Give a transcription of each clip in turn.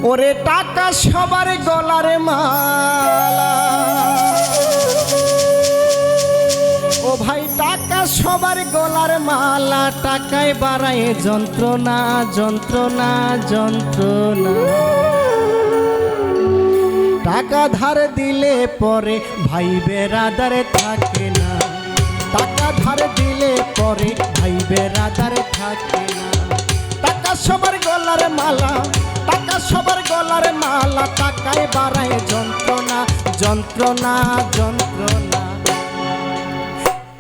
ওরে টাকা সবার গলার মালা, ও ভাই টাকা সবার গলার মালা, টাকায় বাড়ায় যন্ত্রণা যন্ত্রণা যন্ত্রণা। টাকা ধার দিলে পরে ভাই বেরাদারে থাকে না, টাকা ধার দিলে পরে ভাই বেরাদারে থাকে না। টাকা সবার গলার মালা, টাকা সবার গলার মালা, টাকায় বাড়ায় যন্ত্রণা যন্ত্রণা যন্ত্রণা।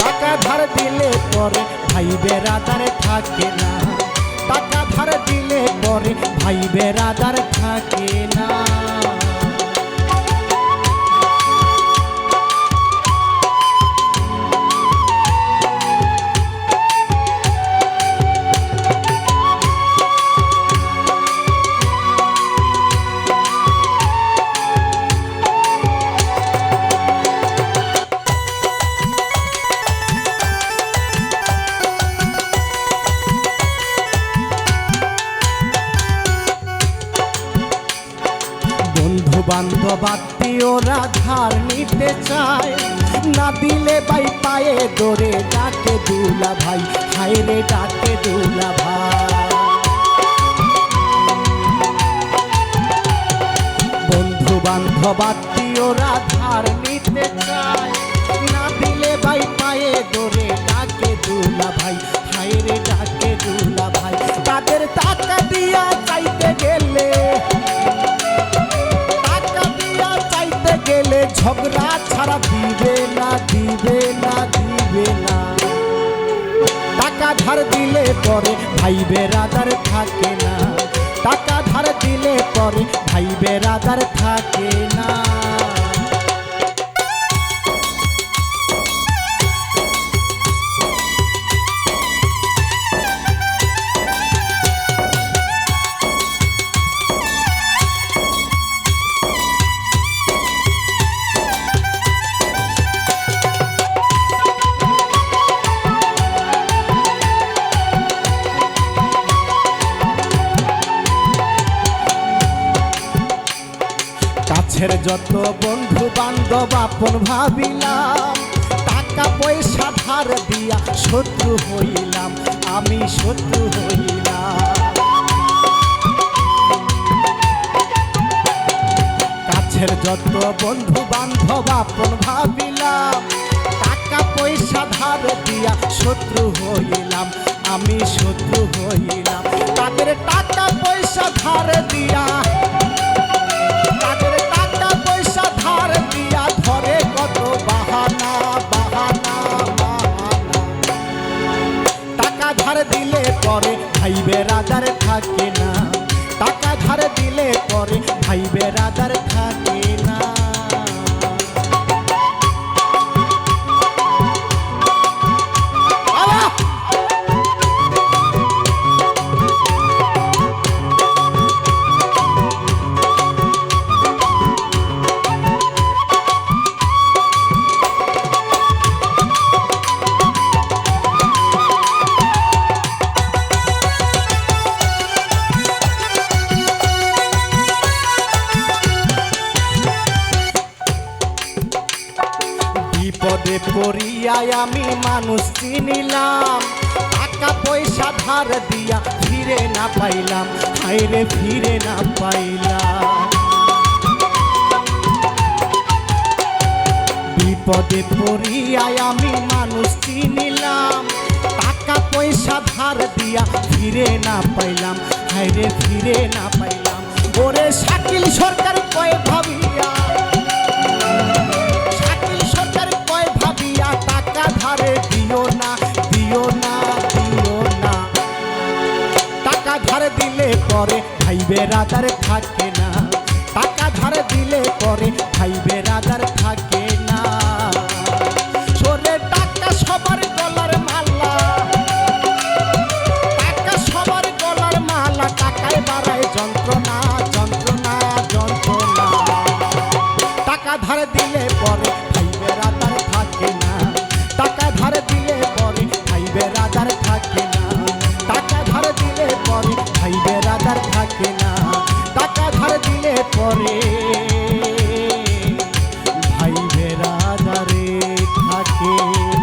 টাকা ধার দিলে পরে ভাই বেরাদারে থাকে না, টাকা ধার দিলে পরে ভাই বেরাদার থাকে না। বন্ধু বান্ধব আত্মীয়রা ধার নিতে চায়, না দিলে ভাই পায়ে দরে ডাকে দুলা ভাই, হায়রে ডাকে দুলা ভাই। বন্ধু বান্ধব আত্মীয়রা ধার নিতে চায়, না দিলে ভাই পায়ে দরে ডাকে দুলা ভাই, হায়রে ডাকে দুলা ভাই। তাদের টাকা দিয়া চাইতে গেলে, গেলে ঝগড়া ছাড়া দিবে না দিবে না দিবে না। টাকা ধার দিলে পরে ভাই বেরাদার থাকে না, টাকা ধার দিলে পরে ভাই বেরাদার থাকে না। কাছের যত বন্ধু বান্ধব আপন ভাবিলাম, টাকা পয়সা ধার দিয়া শত্রু হইলাম, আমি শত্রু হইলাম। কাছের যত বন্ধু বান্ধব আপন ভাবিলাম, টাকা পয়সা ধার দিয়া শত্রু হইলাম, আমি শত্রু হইলাম। তাদের টাকা পয়সা ধার দিয়া, ধার দিয়া ধরে কত বাহানা বাহানা বাহানা। টাকা ধার দিলে পরে ভাই বেরাদার থাকে না, টাকা ধার দিলে পরে ভাই বেরাদার থাকে না। বিপদে পড়িয়ায় আমি মানুষ চিনিলাম, টাকা পয়সা ধার দিয়া ফিরে না পাইলাম, হায়রে ফিরে না পাইলাম। বিপদে পড়িয়ায় আমি মানুষ চিনিলাম, টাকা পয়সা ধার দিয়া ফিরে না পাইলাম, হায়রে ফিরে না পাইলাম। ওরে শাকিল সরকার কয় ভাবিয়া, টাকা ধারে দিও না দিও না দিও না। টাকা ধার দিলে পরে ভাই বেরাদার থাকে না, টাকা ধার দিলে পরে ভাই বেরাদার থাকে না। সরে টাকা সবার গলার মালা, টাকা সবার গলার মালা, টাকায় বাড়ায় যন্ত্রণা যন্ত্রণা যন্ত্রণা। টাকা ধার দিলে পরে ভাই বেরাদার থাকে না, টাকা ধার দিলে পরে ভাই বেরাদার থাকে না, টাকা ধার দিলে পরে ভাই বেরাদার থাকে না, টাকা ধার থাকে।